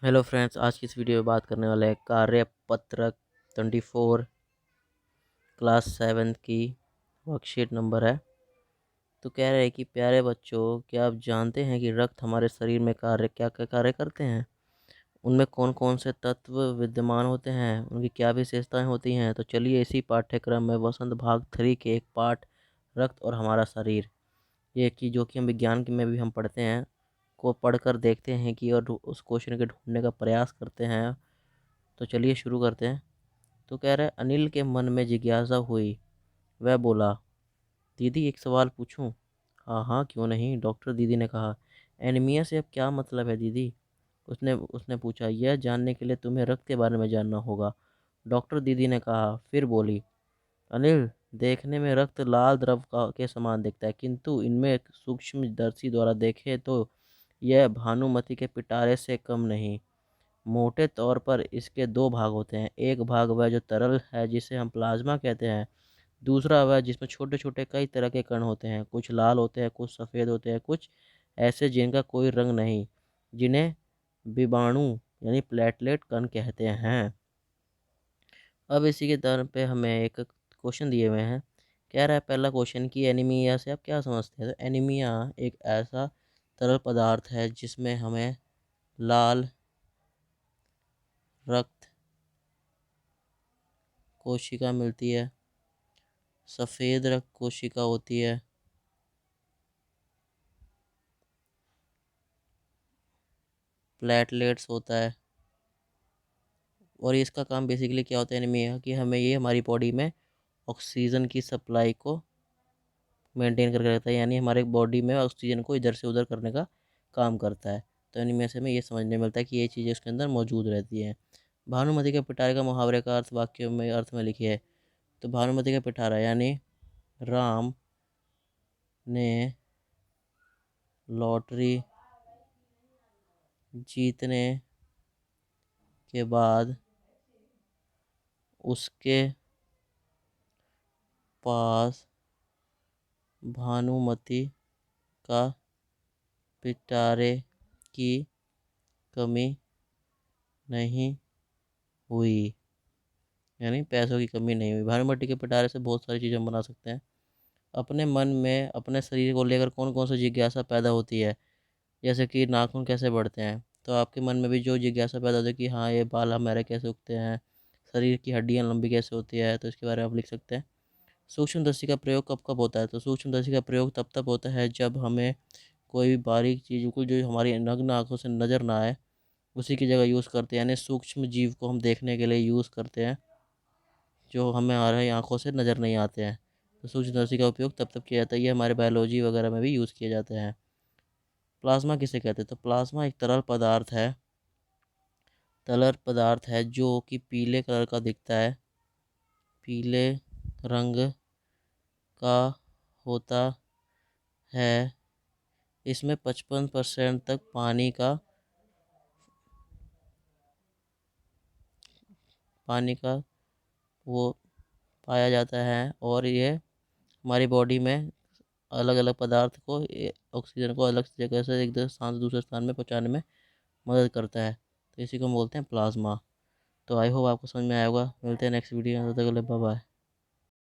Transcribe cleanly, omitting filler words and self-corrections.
Hello friends, आज की इस वीडियो में बात करने वाले हैं कार्यपत्रक 24 क्लास 7 की वर्कशीट नंबर है। तो कह रहे हैं कि प्यारे बच्चों, क्या आप जानते हैं कि रक्त हमारे शरीर में क्या क्या कार्य करते हैं? उनमें कौन कौन से तत्व विद्यमान होते हैं, उनकी क्या विशेषताएं होती हैं? तो चलिए इसी पाठ्यक्रम में वसंत भाग 3 के एक पाठ रक्त और हमारा शरीर, ये कि जो कि हम विज्ञान में भी हम पढ़ते हैं, को पढ़कर देखते हैं कि और उस क्वेश्चन के ढूंढने का प्रयास करते हैं। तो चलिए शुरू करते हैं। तो कह रहा है, अनिल के मन में जिज्ञासा हुई। वह बोला, दीदी एक सवाल पूछूं? हाँ हाँ, क्यों नहीं, डॉक्टर दीदी ने कहा। एनीमिया से अब क्या मतलब है दीदी? उसने उसने पूछा। यह जानने के लिए तुम्हें रक्त के बारे में जानना होगा, डॉक्टर दीदी ने कहा। फिर बोली, अनिल, देखने में रक्त लाल द्रव के समान दिखता है, किंतु इनमें सूक्ष्मदर्शी द्वारा देखें तो यह भानुमति के पिटारे से कम नहीं। मोटे तौर पर इसके दो भाग होते हैं। एक भाग वह जो तरल है, जिसे हम प्लाज्मा कहते हैं। दूसरा वह जिसमें छोटे छोटे कई तरह के कण होते हैं, कुछ लाल होते हैं, कुछ सफ़ेद होते हैं, कुछ ऐसे जिनका कोई रंग नहीं, जिन्हें विषाणु यानी प्लेटलेट कण कहते हैं। अब इसी के तौर पे हमें एक क्वेश्चन दिए हुए हैं। कह रहा है पहला क्वेश्चन कि एनीमिया से आप क्या समझते हैं? तो एनीमिया एक ऐसा तरल पदार्थ है जिसमें हमें लाल रक्त कोशिका मिलती है, सफ़ेद रक्त कोशिका होती है, प्लेटलेट्स होता है। और इसका काम बेसिकली क्या होता है एनीमिया, कि हमें ये हमारी बॉडी में ऑक्सीजन की सप्लाई को मेंटेन करके रखता है, यानी हमारे बॉडी में ऑक्सीजन को इधर से उधर करने का काम करता है। तो एनीमिया से हमें ये समझने मिलता है कि ये चीज़ें उसके अंदर मौजूद रहती हैं। भानुमति के पिटारे का मुहावरे का अर्थ वाक्य में अर्थ में लिखिए। तो भानुमति का पिटारा यानी राम ने लॉटरी जीतने के बाद उसके पास भानुमति का पिटारे की कमी नहीं हुई, यानी पैसों की कमी नहीं हुई। भानुमति के पिटारे से बहुत सारी चीज़ें हम बना सकते हैं। अपने मन में अपने शरीर को लेकर कौन कौन सी जिज्ञासा पैदा होती है, जैसे कि नाखून कैसे बढ़ते हैं, तो आपके मन में भी जो जिज्ञासा पैदा होती है कि हाँ, ये बाल हमारे कैसे उगते हैं, शरीर की हड्डियाँ लंबी कैसे होती है, तो इसके बारे में आप लिख सकते हैं। सूक्ष्मदर्शी का प्रयोग कब कब होता है? तो सूक्ष्मदर्शी का प्रयोग तब तब होता है जब हमें कोई भी बारीक चीज़ को जो हमारी नग्न आंखों से नज़र ना आए, उसी की जगह यूज़ करते हैं, यानी सूक्ष्म जीव को हम देखने के लिए यूज़ करते हैं जो हमें हमारी आंखों से नज़र नहीं आते हैं। तो सूक्ष्मदर्शी का उपयोग तब तब किया जाता है, ये हमारे बायोलॉजी वगैरह में भी यूज़ किए जाते हैं। प्लाज्मा किसे कहते हैं? तो प्लाज्मा एक तरल पदार्थ है जो कि पीले कलर का दिखता है, पीले रंग का होता है। इसमें 55% तक पानी का वो पाया जाता है, और ये हमारी बॉडी में अलग अलग पदार्थ को ऑक्सीजन को अलग जगह से एक स्थान से दूसरे स्थान में पहुंचाने में मदद करता है। तो इसी को हम बोलते हैं प्लाज्मा। तो आई होप आपको समझ में आया होगा। मिलते हैं नेक्स्ट वीडियो में, तब तक के लिए बाय बाय।